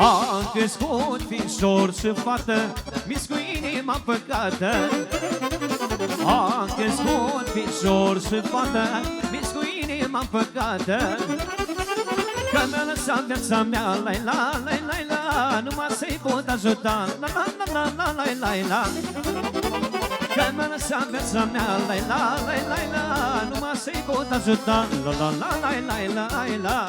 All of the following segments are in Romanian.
A crescut fișor și fată, mis cu inima păcată. A crescut fișor și fată, mis cu inima păcată. Că mi-a lăsat viața mea, la-i-la, la-i-la, numai să-i pot ajuta, la-la-la-la, la-i-la. Că mi-a lăsat viața mea, la-i-la, la-i-la, numai să-i pot ajuta, la-la-la, la-i-la.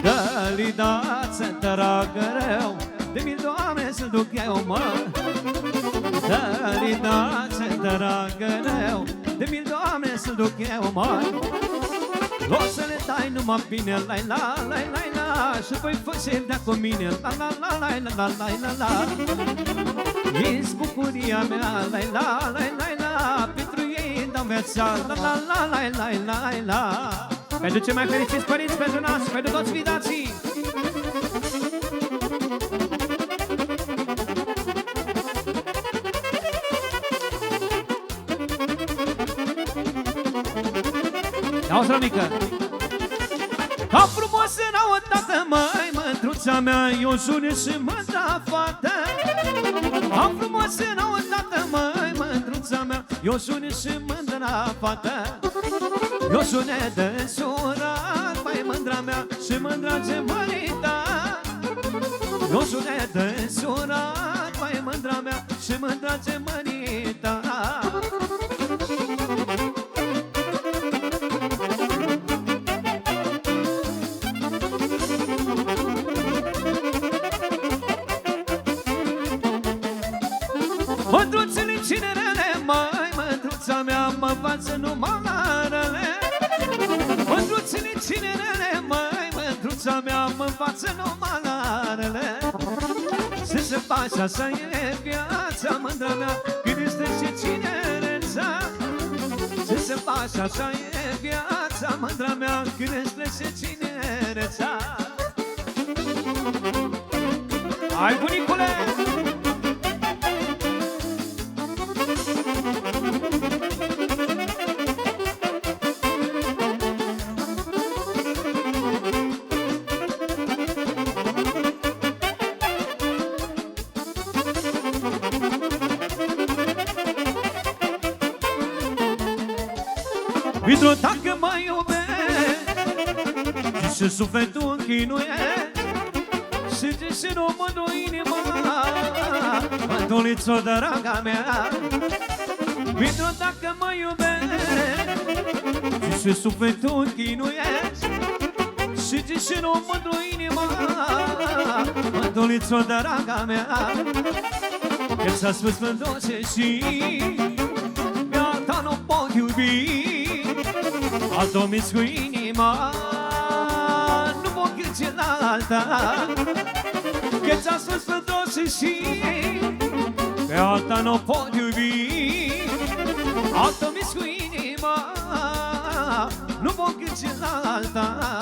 Dă-li dat să tragă rău, de mii, Doamne, să duc eu, mă. Dă-li dat să tragă rău, de mii, Doamne, să duc eu, mă. O să le dai numai bine, la-i-la, la-i-la, și voi fă-se-dea cu mine, la-la-la, la-i-la, la-i-la. Ești bucuria mea, la-i-la, la-i-la, pentru ei îmi dau viața, la-la-la, la-i-la. Pentru cei mai fericiți părinți, pentru nas, pentru toți vidații. Auzi, mică. Ca frumos era o tată, măi, mândruța mea, eu june și mândra fată. Ca frumos era o tată, măi, mândruța mea, eu june și mândra fată. Eu june de surat, măi, mândra mea și mândra ce mărita. Eu june de surat, măi, mândra mea și mândra ce mărita. Mândruțele cinerele, măi, mândruța mea, mă învață numai la rele. Mândruțele cinerele, măi, mândruța mea, mă învață numai la rele. Să se face așa e viața, mândra mea, când este și cinereța. Să se face așa e viața, mândra mea, când este și cinereța. Hai, bunicule! Vitru, dacă mă iubești și sufletul închinuiești și nu mândru inima, mântulițo, draga mea. Vitru, dacă mă iubești și sufletul închinuiești și nu mândru inima, mântulițo, draga mea. Că ți-a spus mânduce și gata, nu pot iubi altă mis cu inima, nu pot gândi la alta. Că ți-a spus mânduce și pe alta nu pot iubi altă mis cu inima, nu pot gândi la alta.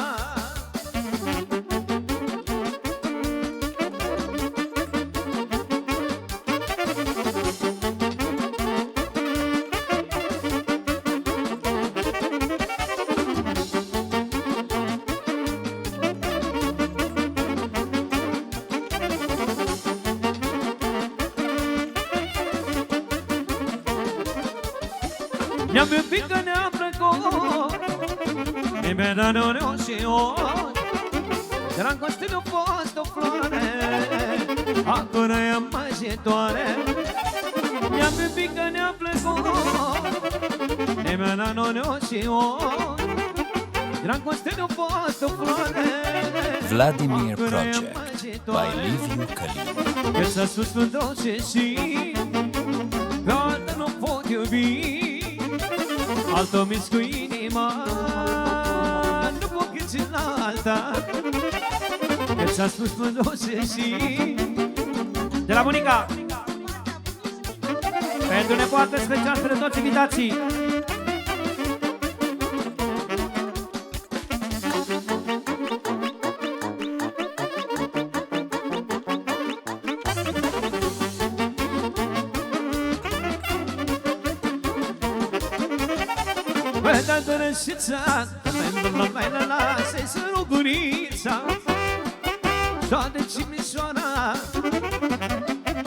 Ne-am iubit că ne-am plăcut, nimeni nu reușit. Dragoste nu-a fost o floare, acum e măjitoare. Ne-am iubit că ne-am plăcut, nimeni nu reușit. Dragoste nu-a fost o floare. Vladimir Project by Liviu Călin. Că ți-a spus mânduce și pe altă nu pot iubi altă mis cu inima, nu pot gândi la alta. Că ți-a spus mânduce și de la bunica pentru nepoată special pentru toți invitații. Mai da dărășița, la se sără gurița. Toate Cimișoara,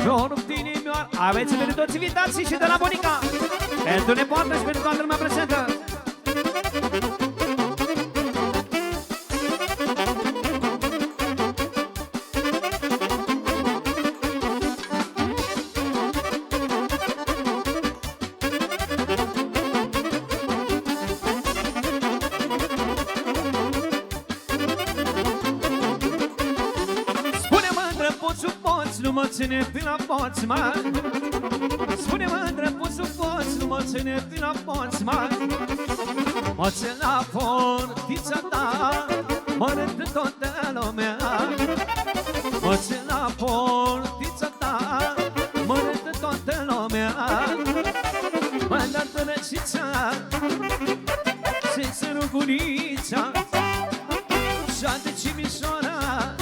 Jorul Tinimioara. Aveți pentru toți invitații și de la Bonica, pentru nepoată și pentru toată lumea prezentă. Nu mă ține până la poți, mai. Spune-mă, drăpuțul, poți, nu mă ține până la poți, mai. Mă țin la portița ta, mă arătă toată lumea. Mă țin la portița ta, mă arătă toată lumea. Mă da tărăcița, se sără gurița. Și-a de Cimișoara,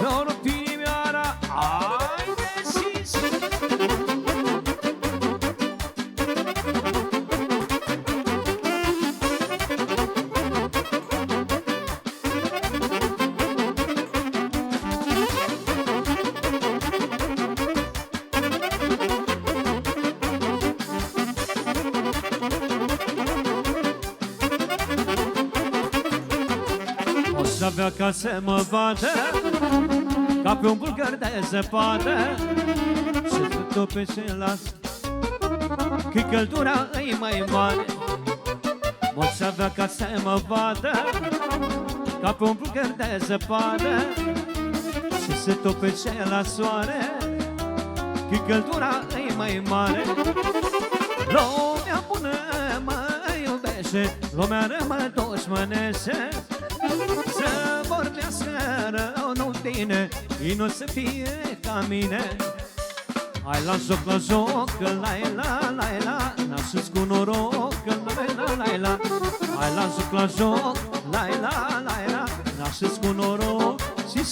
Jorul Tinimioara. Haide și o să avea ca să mă vadă ca pe un bulgar de zăpadă. Și tot pe ce las, că căldura e mai mare. Moți avea ca să mă vadă ca pe un bulgar de zăpadă. Și se topește la soare, că căldura e mai mare. Lumea bună mă iubește, lumea rău mă dușmănește. Să vorbească rău, nu bine, ei nu să fie ca mine. Hai la joc, la-i-la, la-i-la, n-aș-ți cu noroc, la-i-la. Hai la joc, la-i-la, la-i-la, n-aș-ți cu noroc. Și